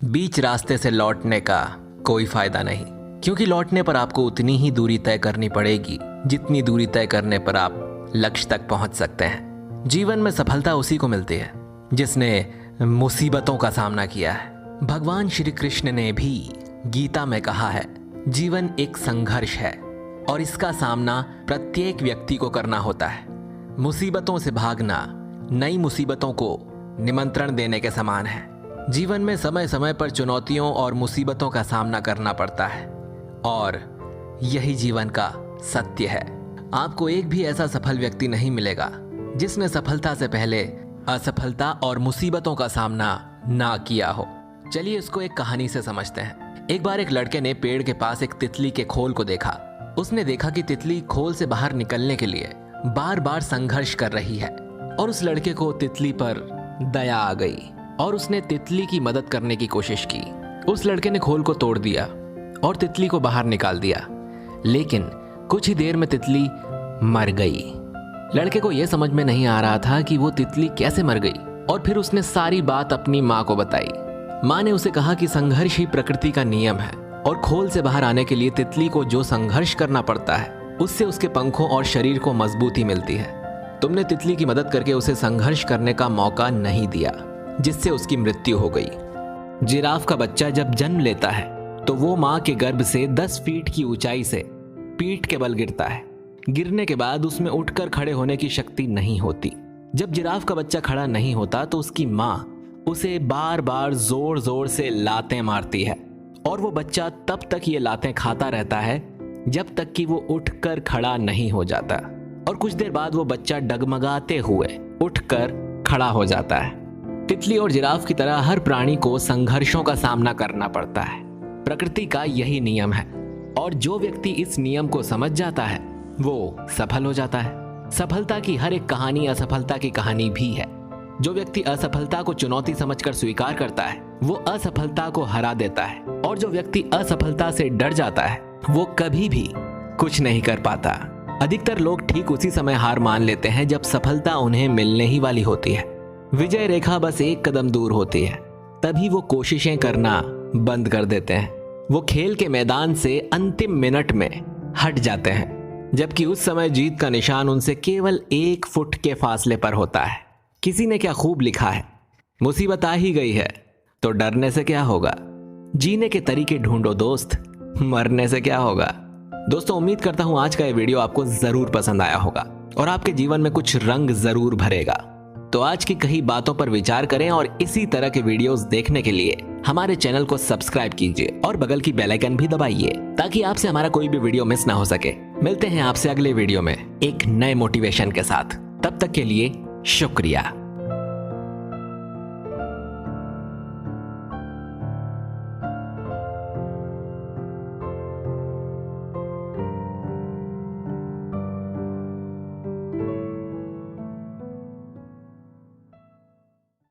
बीच रास्ते से लौटने का कोई फायदा नहीं, क्योंकि लौटने पर आपको उतनी ही दूरी तय करनी पड़ेगी जितनी दूरी तय करने पर आप लक्ष्य तक पहुंच सकते हैं। जीवन में सफलता उसी को मिलती है जिसने मुसीबतों का सामना किया है। भगवान श्री कृष्ण ने भी गीता में कहा है, जीवन एक संघर्ष है और इसका सामना प्रत्येक व्यक्ति को करना होता है। मुसीबतों से भागना नई मुसीबतों को निमंत्रण देने के समान है। जीवन में समय समय पर चुनौतियों और मुसीबतों का सामना करना पड़ता है और यही जीवन का सत्य है। आपको एक भी ऐसा सफल व्यक्ति नहीं मिलेगा जिसने सफलता से पहले असफलता और मुसीबतों का सामना ना किया हो। चलिए इसको एक कहानी से समझते हैं। एक बार एक लड़के ने पेड़ के पास एक तितली के खोल को देखा। उसने देखा कि तितली खोल से बाहर निकलने के लिए बार बार संघर्ष कर रही है और उस लड़के को तितली पर दया आ गई और उसने तितली की मदद करने की कोशिश की। उस लड़के ने खोल को तोड़ दिया और तितली को बाहर निकाल दिया, लेकिन कुछ ही देर में तितली मर गई। लड़के को यह समझ में नहीं आ रहा था कि वो तितली कैसे मर गई और फिर उसने सारी बात अपनी माँ को बताई। माँ ने उसे कहा कि संघर्ष ही प्रकृति का नियम है और खोल से बाहर आने के लिए तितली को जो संघर्ष करना पड़ता है उससे उसके पंखों और शरीर को मजबूती मिलती है। तुमने तितली की मदद करके उसे संघर्ष करने का मौका नहीं दिया, जिससे उसकी मृत्यु हो गई। जिराफ का बच्चा जब जन्म लेता है तो वो माँ के गर्भ से 10 फीट की ऊंचाई से पीठ के बल गिरता है। गिरने के बाद उसमें उठकर खड़े होने की शक्ति नहीं होती। जब जिराफ का बच्चा खड़ा नहीं होता तो उसकी माँ उसे बार बार जोर जोर से लातें मारती है और वो बच्चा तब तक ये लातें खाता रहता है जब तक कि वो उठकर खड़ा नहीं हो जाता। और कुछ देर बाद वो बच्चा डगमगाते हुए उठकर खड़ा हो जाता है। तितली और जिराफ की तरह हर प्राणी को संघर्षों का सामना करना पड़ता है। प्रकृति का यही नियम है और जो व्यक्ति इस नियम को समझ जाता है वो सफल हो जाता है। सफलता की हर एक कहानी असफलता की कहानी भी है। जो व्यक्ति असफलता को चुनौती समझकर स्वीकार करता है वो असफलता को हरा देता है और जो व्यक्ति असफलता से डर जाता है वो कभी भी कुछ नहीं कर पाता। अधिकतर लोग ठीक उसी समय हार मान लेते हैं जब सफलता उन्हें मिलने ही वाली होती है। विजय रेखा बस एक कदम दूर होती है, तभी वो कोशिशें करना बंद कर देते हैं। वो खेल के मैदान से अंतिम मिनट में हट जाते हैं, जबकि उस समय जीत का निशान उनसे केवल 1 फुट के फासले पर होता है। किसी ने क्या खूब लिखा है, मुसीबत आ ही गई है तो डरने से क्या होगा, जीने के तरीके ढूंढो दोस्त, मरने से क्या होगा। दोस्तों, उम्मीद करता हूं आज का ये वीडियो आपको जरूर पसंद आया होगा और आपके जीवन में कुछ रंग जरूर भरेगा। तो आज की कही बातों पर विचार करें और इसी तरह के वीडियोस देखने के लिए हमारे चैनल को सब्सक्राइब कीजिए और बगल की बेल आइकन भी दबाइए ताकि आपसे हमारा कोई भी वीडियो मिस ना हो सके। मिलते हैं आपसे अगले वीडियो में एक नए मोटिवेशन के साथ। तब तक के लिए शुक्रिया।